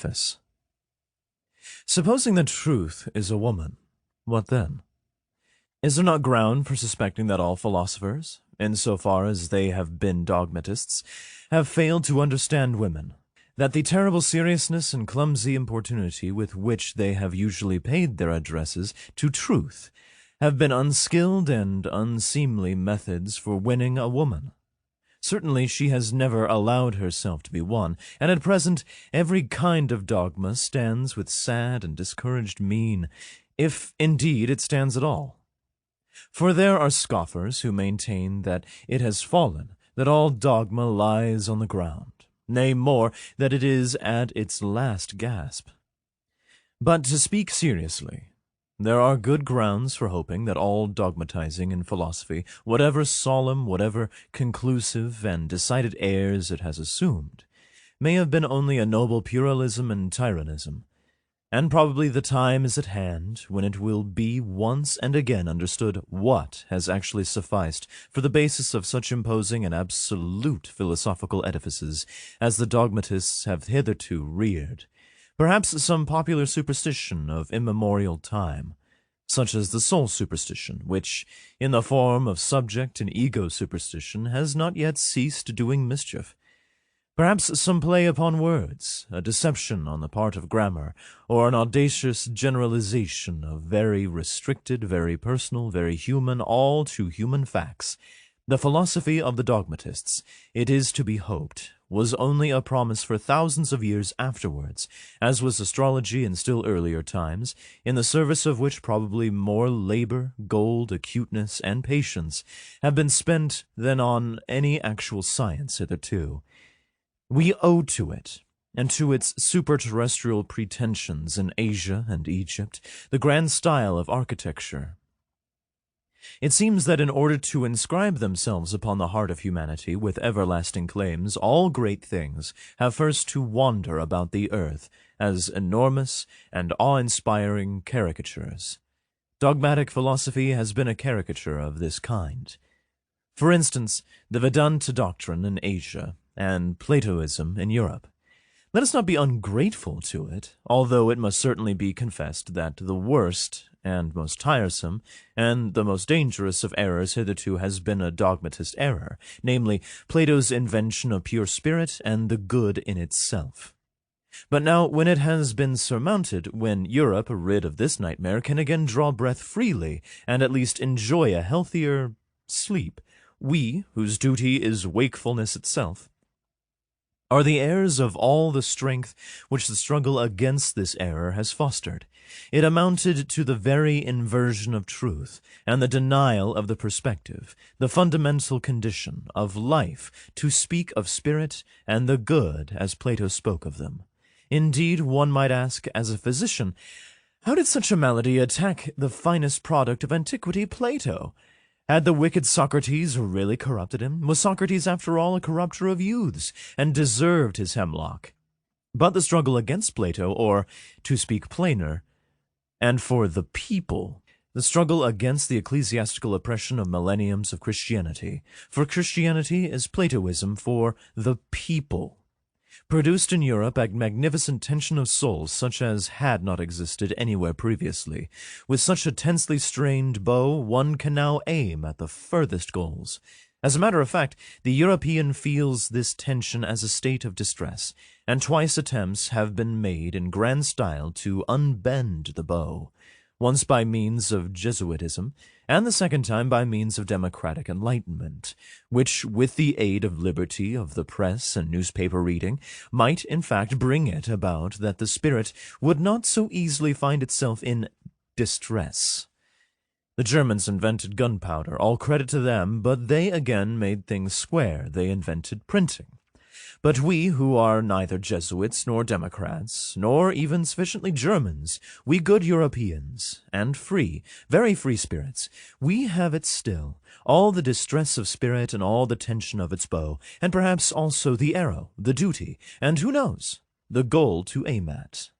Preface. Supposing that truth is a woman, what then? Is there not ground for suspecting that all philosophers, insofar as they have been dogmatists, have failed to understand women, that the terrible seriousness and clumsy importunity with which they have usually paid their addresses to truth have been unskilled and unseemly methods for winning a woman? Certainly she has never allowed herself to be won, and at present every kind of dogma stands with sad and discouraged mien, if indeed it stands at all. For there are scoffers who maintain that it has fallen, that all dogma lies on the ground, nay more, that it is at its last gasp. But to speak seriously, there are good grounds for hoping that all dogmatizing in philosophy, whatever solemn, whatever conclusive and decided airs it has assumed, may have been only a noble puerilism and tyrannism, and probably the time is at hand when it will be once and again understood what has actually sufficed for the basis of such imposing and absolute philosophical edifices as the dogmatists have hitherto reared. Perhaps some popular superstition of immemorial time, such as the soul superstition, which, in the form of subject and ego superstition, has not yet ceased doing mischief. Perhaps some play upon words, a deception on the part of grammar, or an audacious generalization of very restricted, very personal, very human, all too human facts. The philosophy of the dogmatists, it is to be hoped, was only a promise for thousands of years afterwards, as was astrology in still earlier times, in the service of which probably more labor, gold, acuteness, and patience have been spent than on any actual science hitherto. We owe to it, and to its superterrestrial pretensions in Asia and Egypt, the grand style of architecture. It seems that in order to inscribe themselves upon the heart of humanity with everlasting claims, all great things have first to wander about the earth as enormous and awe-inspiring caricatures. Dogmatic philosophy has been a caricature of this kind. For instance, the Vedanta doctrine in Asia and Platoism in Europe. Let us not be ungrateful to it, although it must certainly be confessed that the worst and most tiresome, and the most dangerous of errors hitherto has been a dogmatist error, namely, Plato's invention of pure spirit and the good in itself. But now, when it has been surmounted, when Europe, rid of this nightmare, can again draw breath freely, and at least enjoy a healthier sleep, we, whose duty is wakefulness itself, are the heirs of all the strength which the struggle against this error has fostered. It amounted to the very inversion of truth, and the denial of the perspective, the fundamental condition of life, to speak of spirit and the good as Plato spoke of them. Indeed, one might ask, as a physician, how did such a malady attack the finest product of antiquity, Plato? Had the wicked Socrates really corrupted him? Was Socrates, after all, a corrupter of youths, and deserved his hemlock? But the struggle against Plato, or, to speak plainer, and for the people, the struggle against the ecclesiastical oppression of millenniums of Christianity, for Christianity is Platoism for the people, produced in Europe a magnificent tension of souls such as had not existed anywhere previously. With such a tensely strained bow, one can now aim at the furthest goals. As a matter of fact, the European feels this tension as a state of distress, and twice attempts have been made in grand style to unbend the bow, once by means of Jesuitism, and the second time by means of democratic enlightenment, which, with the aid of liberty of the press and newspaper reading, might in fact bring it about that the spirit would not so easily find itself in distress. The Germans invented gunpowder, all credit to them, but they again made things square. They invented printing. But we, who are neither Jesuits nor Democrats, nor even sufficiently Germans, we good Europeans, and free, very free spirits, we have it still, all the distress of spirit and all the tension of its bow, and perhaps also the arrow, the duty, and who knows, the goal to aim at.